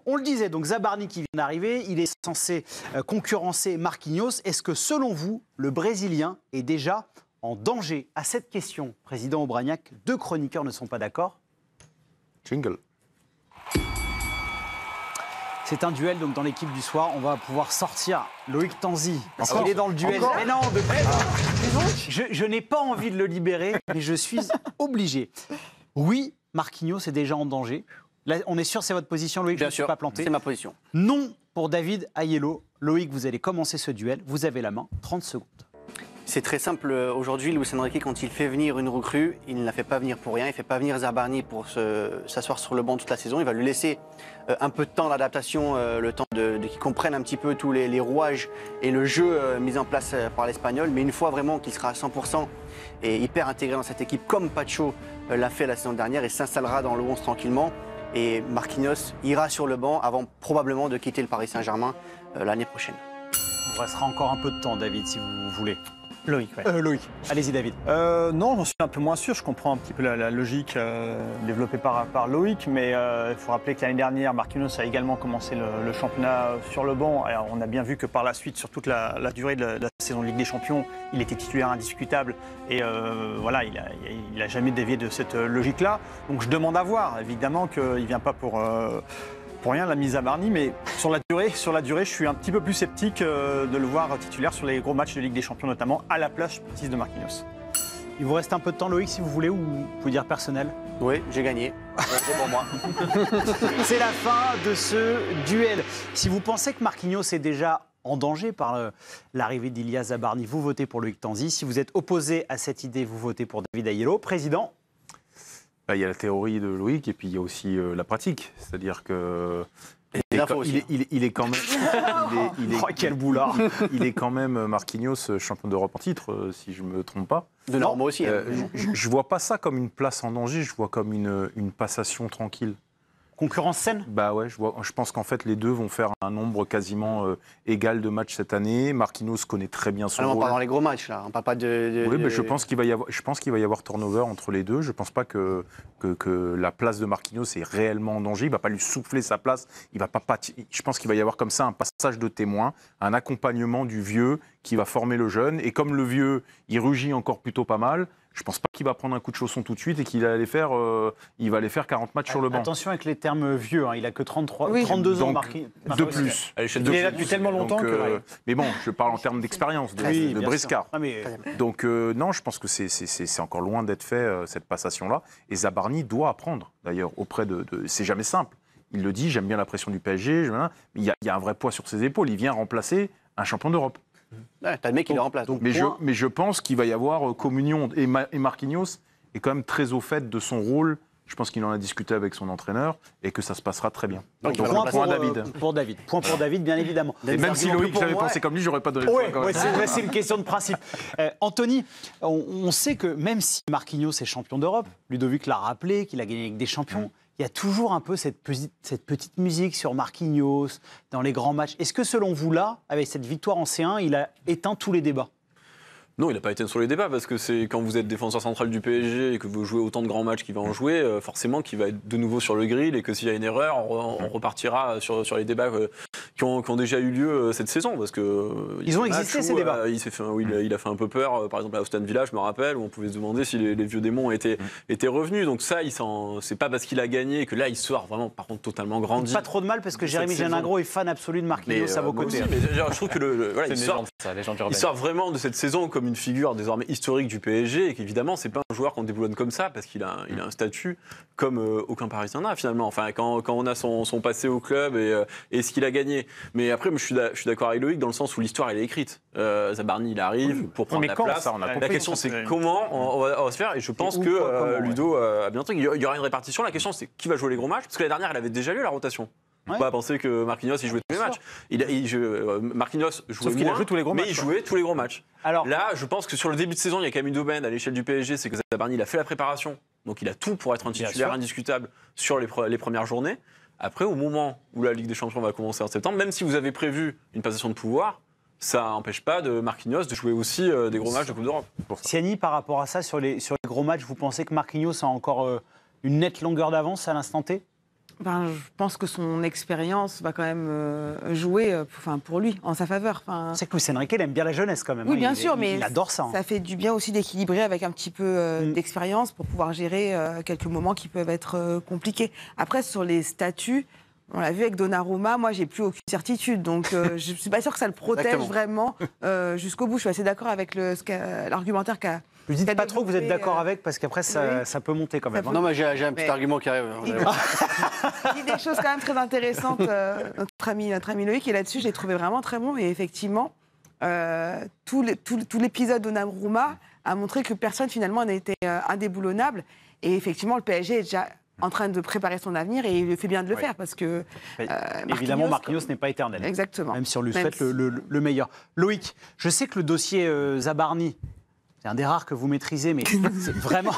On le disait, donc Zabarni qui vient d'arriver, il est censé concurrencer Marquinhos. Est-ce que selon vous, le Brésilien est déjà en danger? À cette question, Président Aubragnac, 2 chroniqueurs ne sont pas d'accord. Jingle. C'est un duel donc dans l'équipe du soir. On va pouvoir sortir Loïc Tanzi parce qu'il est dans le duel. Mais non, je n'ai pas envie de le libérer, mais je suis obligé. Oui, Marquinhos est déjà en danger. Là, on est sûr, c'est votre position, Loïc. Bien je ne suis sûr, pas planté. c'est ma position. Non pour David Aiello. Loïc, vous allez commencer ce duel. Vous avez la main. 30 secondes. C'est très simple. Aujourd'hui, Luis Enrique, quand il fait venir une recrue, il ne la fait pas venir pour rien. Il ne fait pas venir Zabarni pour s'asseoir sur le banc toute la saison. Il va lui laisser un peu de temps d'adaptation, le temps de qu'il comprenne un petit peu tous les rouages et le jeu mis en place par l'Espagnol. Mais une fois vraiment qu'il sera à 100% et hyper intégré dans cette équipe, comme Pacho l'a fait la saison dernière, et s'installera dans le 11 tranquillement. Et Marquinhos ira sur le banc avant probablement de quitter le Paris Saint-Germain l'année prochaine. Il vous restera encore un peu de temps, David, si vous voulez. Loïc, ouais. Loïc, allez-y, David. Non, j'en suis un peu moins sûr. Je comprends un petit peu la logique développée par Loïc, mais il faut rappeler que l'année dernière, Marquinhos a également commencé le championnat sur le banc. Alors, on a bien vu que par la suite, sur toute la durée de la saison de Ligue des Champions, il était titulaire indiscutable. Et voilà, il n'a jamais dévié de cette logique-là. Donc je demande à voir. Évidemment qu'il ne vient pas pour rien, la mise à Barny, mais sur la durée, je suis un petit peu plus sceptique de le voir titulaire sur les gros matchs de Ligue des Champions, notamment à la place, je précise, de Marquinhos. Il vous reste un peu de temps, Loïc, si vous voulez, ou vous pouvez dire personnel. Oui, j'ai gagné. C'est pour moi. C'est la fin de ce duel. Si vous pensez que Marquinhos est déjà en danger par l'arrivée d'Ilias Zabarni, vous votez pour Loïc Tanzi. Si vous êtes opposé à cette idée, vous votez pour David Aiello. Président? Il y a la théorie de Loïc et puis il y a aussi la pratique. C'est-à-dire que il est quand même. Quel boulard. Il est quand même Marquinhos champion d'Europe en titre, si je ne me trompe pas. De normes aussi. Je ne vois pas ça comme une place en danger, je vois comme une passation tranquille. Concurrence saine? Bah ouais, je pense qu'en fait les deux vont faire un nombre quasiment égal de matchs cette année. Marquinhos connaît très bien son rôle. On parle dans les gros matchs là, on parle pas de. Oui, mais je pense qu'il va y avoir turnover entre les deux. Je pense pas que la place de Marquinhos est réellement en danger. Il va pas lui souffler sa place. Il va pas. Je pense qu'il va y avoir comme ça un passage de témoin, un accompagnement du vieux qui va former le jeune. Et comme le vieux, il rugit encore plutôt pas mal. Je pense pas qu'il va prendre un coup de chausson tout de suite et qu'il va aller faire 40 matchs sur le banc. Attention avec les termes vieux, hein. Il a que 32 ans, Marquinhos. De plus. Il est là depuis tellement longtemps que... Mais bon, je parle en termes d'expérience, de briscard. Donc non, je pense que c'est encore loin d'être fait, cette passation-là. Et Zabarni doit apprendre, d'ailleurs, auprès de... C'est jamais simple. Il le dit, j'aime bien la pression du PSG, mais il y a un vrai poids sur ses épaules. Il vient remplacer un champion d'Europe. Ouais, t'as le mec qui le remplace. Mais je pense qu'il va y avoir communion. Et Marquinhos est quand même très au fait de son rôle. Je pense qu'il en a discuté avec son entraîneur et que ça se passera très bien. Donc point David. Pour David. Point pour David, bien évidemment. Et même si Loïc j'avais pensé comme lui, j'aurais pas donné le point. Oui, c'est une question de principe. Anthony, on sait que même si Marquinhos est champion d'Europe, Ludovic l'a rappelé, qu'il a gagné avec des champions, il y a toujours un peu cette petite musique sur Marquinhos dans les grands matchs. Est-ce que selon vous, là, avec cette victoire en C1, il a éteint tous les débats ? Non, il n'a pas été sur les débats parce que c'est quand vous êtes défenseur central du PSG et que vous jouez autant de grands matchs qu'il va en jouer, forcément qu'il va être de nouveau sur le grill et que s'il y a une erreur, on repartira sur les débats qui ont déjà eu lieu cette saison. Parce que ils ont existé ces débats. Il a fait un peu peur, par exemple à Aston Villa, je me rappelle, où on pouvait se demander si les vieux démons étaient revenus. Donc ça, c'est pas parce qu'il a gagné que là, il sort vraiment, par contre, totalement grandi. Pas trop de mal parce que Jérémy Janingro est fan absolu de Marquinhos à vos côtés. Mais je trouve que il sort vraiment de cette saison comme une figure désormais historique du PSG et qu'évidemment c'est pas un joueur qu'on déboulonne comme ça parce qu'il a un statut comme aucun Parisien n'a finalement. Enfin quand on a son passé au club et ce qu'il a gagné. Mais après je suis d'accord avec Loïc dans le sens où l'histoire elle est écrite. Zabarni il arrive pour prendre la place. La question c'est comment on va se faire et je pense que Ludo a bien dit qu'il y aura une répartition. La question c'est qui va jouer les gros matchs parce que l'année dernière elle avait déjà lieu la rotation. On ne peut pas penser que Marquinhos il jouait tous les matchs. Marquinhos jouait moins, joué tous les gros matchs, mais il jouait tous les gros matchs. Alors, là, je pense que sur le début de saison, il y a quand même une aubaine à l'échelle du PSG, c'est que Zabarni il a fait la préparation, donc il a tout pour être un titulaire indiscutable sur les premières journées. Après, au moment où la Ligue des Champions va commencer en septembre, même si vous avez prévu une passation de pouvoir, ça n'empêche pas de Marquinhos de jouer aussi des gros matchs de Coupe d'Europe. Siani, par rapport à ça, sur les gros matchs, vous pensez que Marquinhos a encore une nette longueur d'avance à l'instant T ? Je pense que son expérience va quand même jouer pour lui, en sa faveur. C'est que Luis Enrique, il aime bien la jeunesse quand même. Oui, bien sûr, mais il adore ça. Ça fait du bien aussi d'équilibrer avec un petit peu d'expérience pour pouvoir gérer quelques moments qui peuvent être compliqués. Après, sur les statuts, on l'a vu avec Donnarumma, moi, j'ai plus aucune certitude. Donc, je ne suis pas sûre que ça le protège vraiment jusqu'au bout. Je suis assez d'accord avec l'argumentaire qu'a... Ne dites pas trop que vous êtes d'accord avec, parce qu'après, ça peut monter quand même. Non, mais j'ai un petit argument qui arrive. Il dit des choses quand même très intéressantes, notre ami Loïc, et là-dessus, je l'ai trouvé vraiment très bon. Et effectivement, tout l'épisode Donnarumma a montré que personne, finalement, n'était indéboulonnable. Et effectivement, le PSG est déjà en train de préparer son avenir, et il fait bien de le faire, parce que... évidemment, Marquinhos n'est pas éternel. Exactement. Même si on lui souhaite le meilleur. Loïc, je sais que le dossier Zabarni, c'est un des rares que vous maîtrisez, mais c'est vraiment...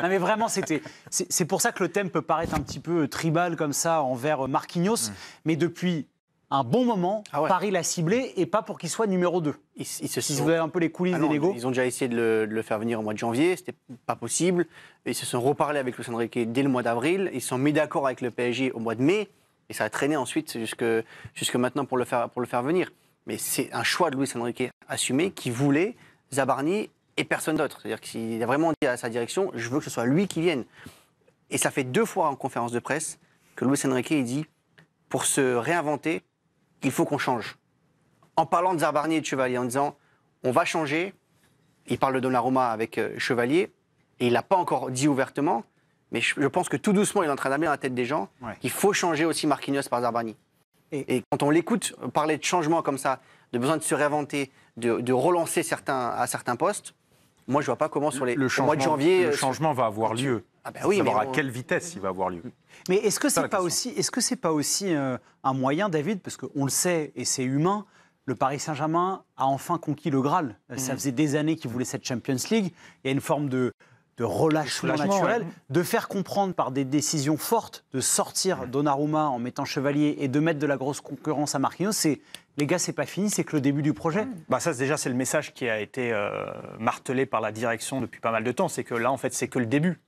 non, mais vraiment, c'est pour ça que le thème peut paraître un petit peu tribal comme ça envers Marquinhos. Mais depuis un bon moment, Paris l'a ciblé, et pas pour qu'il soit numéro 2. Si vous avez un peu les coulisses des négos. Ils ont déjà essayé de le faire venir au mois de janvier, c'était pas possible. Ils se sont reparlés avec Luis Enrique dès le mois d'avril. Ils se sont mis d'accord avec le PSG au mois de mai, et ça a traîné ensuite jusque maintenant pour le faire venir. Mais c'est un choix de Luis Enrique assumé, qui voulait Zabarni et personne d'autre. C'est-à-dire qu'il a vraiment dit à sa direction, je veux que ce soit lui qui vienne. Et ça fait 2 fois en conférence de presse que Luis Enrique dit, pour se réinventer, il faut qu'on change. En parlant de Zabarni et de Chevalier, en disant, on va changer. Il parle de Donnarumma avec Chevalier, et il l'a pas encore dit ouvertement, mais je pense que tout doucement, il est en train d'amener dans la tête des gens qu'il faut changer aussi Marquinhos par Zabarni. Et quand on l'écoute parler de changement comme ça, de besoin de se réinventer, de relancer à certains postes, moi, je ne vois pas comment sur le mois de janvier... Le changement va avoir lieu. Ah ben oui, à quelle vitesse il va avoir lieu. Mais est-ce que c'est pas aussi un moyen, David, parce qu'on le sait et c'est humain, le Paris Saint-Germain a enfin conquis le Graal. Ça faisait des années qu'il voulait cette Champions League. Il y a une forme de relâchement naturel, de faire comprendre par des décisions fortes, de sortir Donnarumma en mettant Chevalier et de mettre de la grosse concurrence à Marquinhos. Les gars, c'est pas fini, c'est que le début du projet. Ça, déjà, c'est le message qui a été martelé par la direction depuis pas mal de temps. C'est que là, en fait, c'est que le début.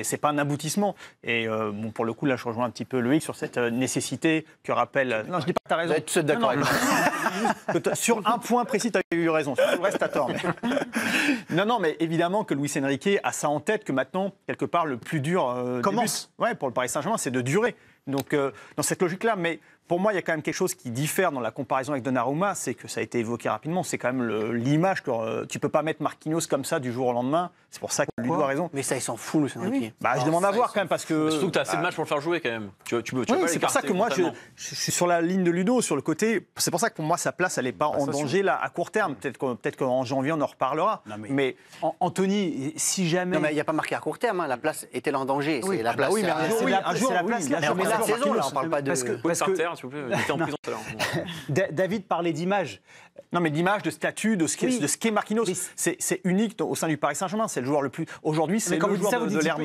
C'est pas un aboutissement. Et pour le coup, là, je rejoins un petit peu Loïc sur cette nécessité que rappelle... Non, je dis pas que tu as raison. Tu es d'accord avec moi. Sur un point précis, tu as eu raison. Sur tout le reste, tu as tort. Mais... Non, mais évidemment que Luis Enrique a ça en tête, que maintenant, quelque part, le plus dur... commence. Pour le Paris Saint-Germain, c'est de durer. Donc, dans cette logique-là, mais... Pour moi, il y a quand même quelque chose qui diffère dans la comparaison avec Donnarumma, c'est que ça a été évoqué rapidement, c'est quand même l'image que tu peux pas mettre Marquinhos comme ça du jour au lendemain. C'est pour ça que Ludo a raison. Mais ça, il s'en fout, Luis Enrique. Je demande à voir quand même parce que. Surtout que tu as assez de matchs pour le faire jouer quand même. Tu peux pas c'est pour ça que moi, je suis sur la ligne de Ludo, sur le côté. C'est pour ça que pour moi, sa place, elle n'est pas en danger là à court terme. Peut-être qu'en janvier, on en reparlera. Non, mais Anthony, si jamais. Non, mais il n'y a pas marqué à court terme. La place est-elle en danger? Oui, c'est la place. Oui, mais un jour, la place. Mais cette saison, là, on parle pas de. Parce que David parlait d'image. Non, mais d'image, de statut, de ce qu'est Marquinhos. C'est unique au sein du Paris Saint-Germain. C'est le joueur le plus. Aujourd'hui, c'est le joueur de l'ère.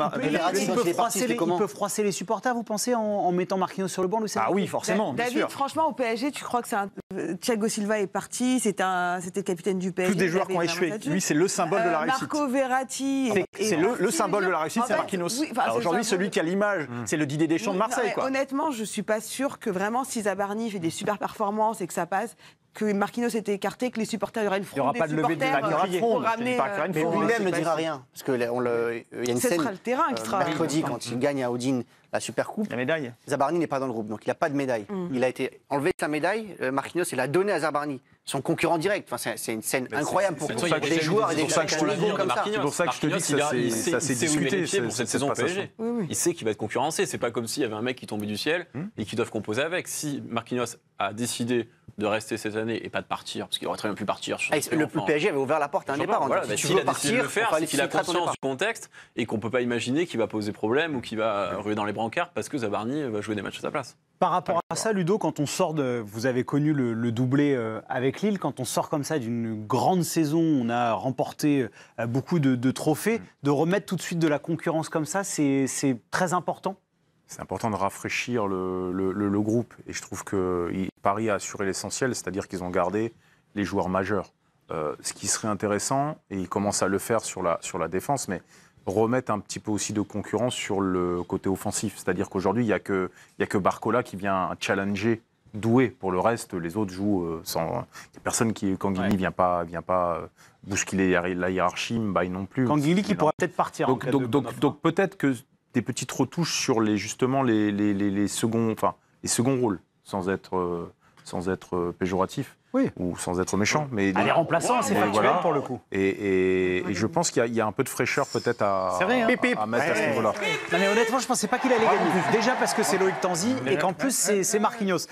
Il peut froisser les supporters, vous pensez, en mettant Marquinhos sur le banc, Luis Enrique? Ah oui, forcément. David, franchement, au PSG, tu crois que Thiago Silva est parti, c'était le capitaine du PSG. Tous des joueurs qui ont échoué. Lui, c'est le symbole de la réussite. Marco Verratti. C'est le symbole de la réussite, c'est Marquinhos. Aujourd'hui, celui qui a l'image, c'est le Didier Deschamps de Marseille. Honnêtement, je suis pas sûre que vraiment, si Zabarni fait des super performances et que ça passe, que Marquinhos était écarté, que les supporters, il y aura une fronde des supporters pour ramener... Mais lui-même ne dira rien. Parce qu'il y a une scène mercredi, quand il gagne à Odin la Supercoupe. La médaille. Zabarni n'est pas dans le groupe, donc il n'a pas de médaille. Il a été enlevé sa médaille, Marquinhos, il l'a donné à Zabarni, son concurrent direct. Enfin, c'est une scène incroyable pour des joueurs et des joueurs comme ça. C'est pour ça que je te dis que ça s'est discuté pour cette saison au PSG. Il sait qu'il va être concurrencé. C'est pas comme s'il y avait un mec qui tombait du ciel et qui doivent composer avec. Si Marquinhos a décidé de rester cette année et pas de partir, parce qu'il aurait très bien pu partir. Le PSG avait ouvert la porte à un départ. S'il a décidé de le faire, c'est qu'il a conscience du contexte et qu'on peut pas imaginer qu'il va poser problème ou qu'il va ruer dans les brancards parce que Zabarni va jouer des matchs à sa place. Par rapport à ça, Ludo, quand on sort vous avez connu le doublé avec Lille, quand on sort comme ça d'une grande saison, on a remporté beaucoup de trophées, de remettre tout de suite de la concurrence comme ça, c'est très important. C'est important de rafraîchir le groupe. Et je trouve que Paris a assuré l'essentiel, c'est-à-dire qu'ils ont gardé les joueurs majeurs. Ce qui serait intéressant, et ils commencent à le faire sur la défense, mais remettre un petit peu aussi de concurrence sur le côté offensif. C'est-à-dire qu'aujourd'hui, il n'y a que Barcola qui vient challenger Doué. Pour le reste, les autres jouent sans... Il n'y a personne qui... Kanguili ne vient pas bousculer la hiérarchie, Mbaye non plus. Kanguili qui pourrait peut-être partir. Donc peut-être que des petites retouches sur les seconds rôles, sans être péjoratif. Oui. Ou sans être méchant. Mais les remplaçants, c'est factuel pour le coup. Et je pense qu'il y a un peu de fraîcheur peut-être à mettre à ce niveau-là. Non mais honnêtement, je ne pensais pas qu'il allait gagner. Déjà parce que c'est Loïc Tanzi et qu'en plus c'est Marquinhos.